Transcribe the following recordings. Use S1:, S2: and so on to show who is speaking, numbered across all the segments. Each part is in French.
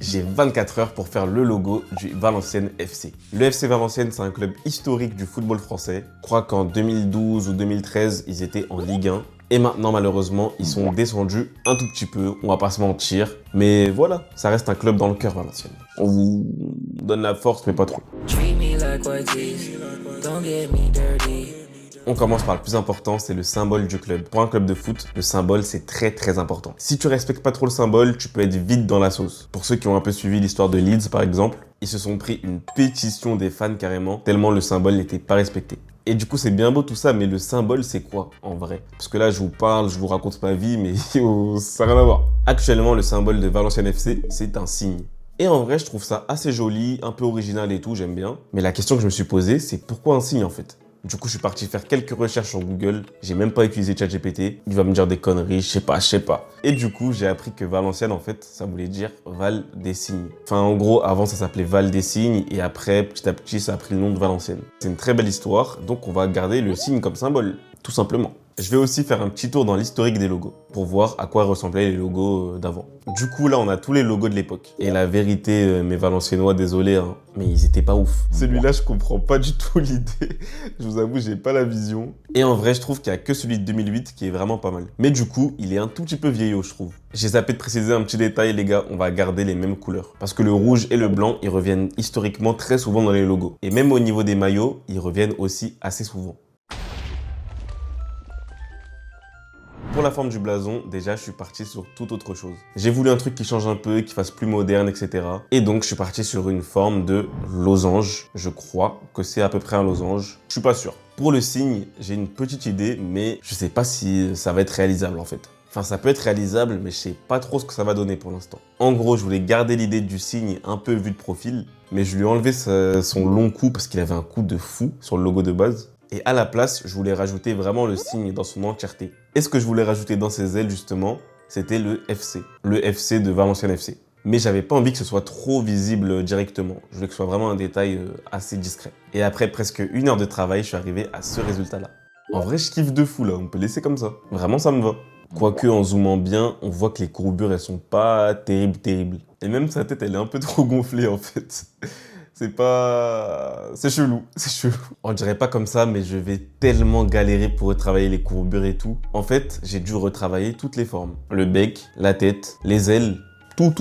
S1: J'ai 24 heures pour faire le logo du Valenciennes FC. Le FC Valenciennes, c'est un club historique du football français. Je crois qu'en 2012 ou 2013, ils étaient en Ligue 1. Et maintenant, malheureusement, ils sont descendus un tout petit peu, on va pas se mentir. Mais voilà, ça reste un club dans le cœur, Valenciennes. On vous donne la force, mais pas trop. On commence par le plus important, c'est le symbole du club. Pour un club de foot, le symbole, c'est très important. Si tu respectes pas trop le symbole, tu peux être vite dans la sauce. Pour ceux qui ont un peu suivi l'histoire de Leeds, par exemple, ils se sont pris une pétition des fans carrément, tellement le symbole n'était pas respecté. Et du coup, c'est bien beau tout ça, mais le symbole, c'est quoi en vrai? Parce que là, je vous parle, je vous raconte ma vie, mais ça n'a rien à voir. Actuellement, le symbole de Valenciennes FC, c'est un signe. Et en vrai, je trouve ça assez joli, un peu original et tout, j'aime bien. Mais la question que je me suis posée, c'est pourquoi un signe en fait? Du coup, je suis parti faire quelques recherches sur Google. J'ai même pas utilisé ChatGPT. Il va me dire des conneries, je sais pas. Et du coup, j'ai appris que Valenciennes, en fait, ça voulait dire Val des Cygnes. Enfin, en gros, avant, ça s'appelait Val des Cygnes. Et après, petit à petit, ça a pris le nom de Valenciennes. C'est une très belle histoire. Donc, on va garder le signe comme symbole, tout simplement. Je vais aussi faire un petit tour dans l'historique des logos pour voir à quoi ressemblaient les logos d'avant. Du coup, là, on a tous les logos de l'époque. Et la vérité, mes Valenciennois, désolé, hein, mais ils étaient pas ouf. Celui-là, je comprends pas du tout l'idée. Je vous avoue, j'ai pas la vision. Et en vrai, je trouve qu'il y a que celui de 2008 qui est vraiment pas mal. Mais du coup, il est un tout petit peu vieillot, je trouve. J'ai zappé de préciser un petit détail, les gars, on va garder les mêmes couleurs. Parce que le rouge et le blanc, ils reviennent historiquement très souvent dans les logos. Et même au niveau des maillots, ils reviennent aussi assez souvent. Pour la forme du blason, déjà, je suis parti sur toute autre chose. J'ai voulu un truc qui change un peu, qui fasse plus moderne, etc. Et donc, je suis parti sur une forme de losange. Je crois que c'est à peu près un losange. Je suis pas sûr. Pour le signe, j'ai une petite idée, mais je sais pas si ça va être réalisable en fait. Enfin, ça peut être réalisable, mais je sais pas trop ce que ça va donner pour l'instant. En gros, je voulais garder l'idée du signe un peu vu de profil, mais je lui ai enlevé son long cou parce qu'il avait un cou de fou sur le logo de base. Et à la place, je voulais rajouter vraiment le signe dans son entièreté. Et ce que je voulais rajouter dans ses ailes, justement, c'était le FC. Le FC de Valenciennes FC. Mais j'avais pas envie que ce soit trop visible directement. Je voulais que ce soit vraiment un détail assez discret. Et après presque 1 heure de travail, je suis arrivé à ce résultat-là. En vrai, je kiffe de fou là, on peut laisser comme ça. Vraiment, ça me va. Quoique, en zoomant bien, on voit que les courbures, elles sont pas terribles. Et même sa tête, elle est un peu trop gonflée en fait. C'est chelou. On dirait pas comme ça, mais je vais tellement galérer pour retravailler les courbures et tout. En fait, j'ai dû retravailler toutes les formes. Le bec, la tête, les ailes, tout.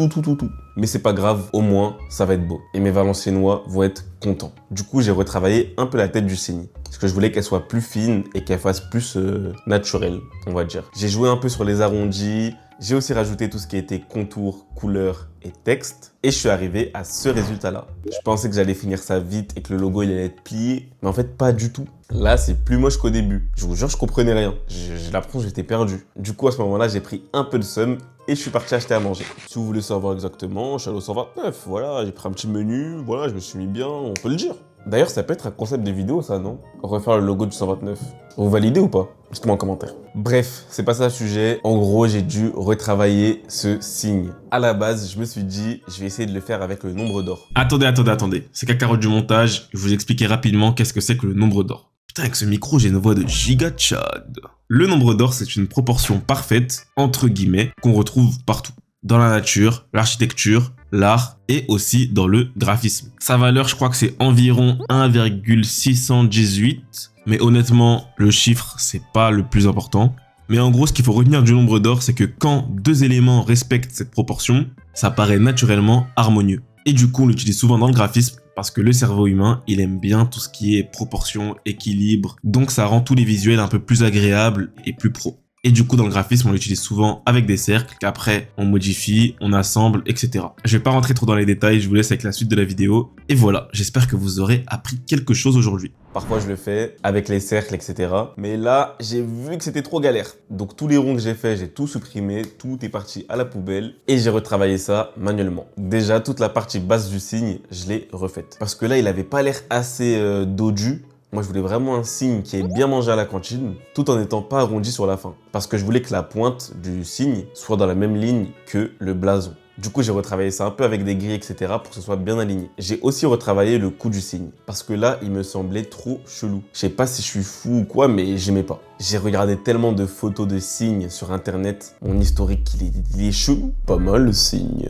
S1: Mais c'est pas grave, au moins, ça va être beau. Et mes Valenciennois vont être contents. Du coup, j'ai retravaillé un peu la tête du signe. Parce que je voulais qu'elle soit plus fine et qu'elle fasse plus naturelle, on va dire. J'ai joué un peu sur les arrondis. J'ai aussi rajouté tout ce qui était contour, couleur et texte. Et je suis arrivé à ce résultat-là. Je pensais que j'allais finir ça vite et que le logo il allait être plié. Mais en fait, pas du tout. Là, c'est plus moche qu'au début. Je vous jure, je comprenais rien. J'ai l'impression que j'étais perdu. Du coup, à ce moment-là, j'ai pris un peu de seum et je suis parti acheter à manger. Si vous voulez savoir exactement, je suis allé au 129. Voilà, j'ai pris un petit menu. Voilà, je me suis mis bien, on peut le dire. D'ailleurs, ça peut être un concept de vidéo, ça, non? Refaire le logo du 129. Vous validez ou pas? Dites-moi en commentaire. Bref, c'est pas ça le sujet. En gros, j'ai dû retravailler ce signe. À la base, je me suis dit, je vais essayer de le faire avec le nombre d'or.
S2: Attendez. C'est Kakarot du montage. Je vais vous expliquer rapidement qu'est-ce que c'est que le nombre d'or. Putain, avec ce micro, j'ai une voix de giga Chad. Le nombre d'or, c'est une proportion parfaite, entre guillemets, qu'on retrouve partout. Dans la nature, l'architecture, l'art et aussi dans le graphisme. Sa valeur, je crois que c'est environ 1,618. Mais honnêtement, le chiffre, c'est pas le plus important. Mais en gros, ce qu'il faut retenir du nombre d'or, c'est que quand 2 éléments respectent cette proportion, ça paraît naturellement harmonieux. Et du coup, on l'utilise souvent dans le graphisme parce que le cerveau humain, il aime bien tout ce qui est proportion, équilibre. Donc ça rend tous les visuels un peu plus agréables et plus pro. Et du coup, dans le graphisme, on l'utilise souvent avec des cercles qu'après, on modifie, on assemble, etc. Je vais pas rentrer trop dans les détails, je vous laisse avec la suite de la vidéo. Et voilà, j'espère que vous aurez appris quelque chose aujourd'hui.
S1: Parfois, je le fais avec les cercles, etc. Mais là, j'ai vu que c'était trop galère. Donc, tous les ronds que j'ai fait, j'ai tout supprimé. Tout est parti à la poubelle. Et j'ai retravaillé ça manuellement. Déjà, toute la partie basse du signe, je l'ai refaite. Parce que là, il avait pas l'air assez dodu. Moi, je voulais vraiment un signe qui est bien mangé à la cantine, tout en n'étant pas arrondi sur la fin. Parce que je voulais que la pointe du signe soit dans la même ligne que le blason. Du coup, j'ai retravaillé ça un peu avec des grilles, etc. pour que ce soit bien aligné. J'ai aussi retravaillé le cou du signe. Parce que là, il me semblait trop chelou. Je sais pas si je suis fou ou quoi, mais j'aimais pas. J'ai regardé tellement de photos de signes sur internet. Mon historique, il est chelou. Pas mal le signe.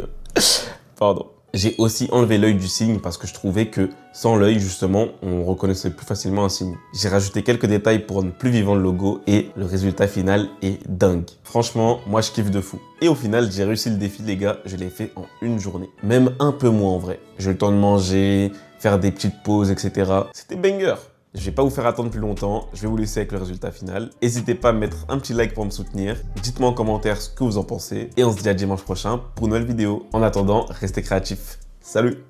S1: Pardon. J'ai aussi enlevé l'œil du signe parce que je trouvais que sans l'œil, justement, on reconnaissait plus facilement un signe. J'ai rajouté quelques détails pour rendre plus vivant le logo et le résultat final est dingue. Franchement, moi je kiffe de fou. Et au final, j'ai réussi le défi, les gars. Je l'ai fait en une journée. Même un peu moins en vrai. J'ai eu le temps de manger, faire des petites pauses, etc. C'était banger. Je vais pas vous faire attendre plus longtemps, je vais vous laisser avec le résultat final. N'hésitez pas à mettre un petit like pour me soutenir. Dites-moi en commentaire ce que vous en pensez. Et on se dit à dimanche prochain pour une nouvelle vidéo. En attendant, restez créatifs. Salut!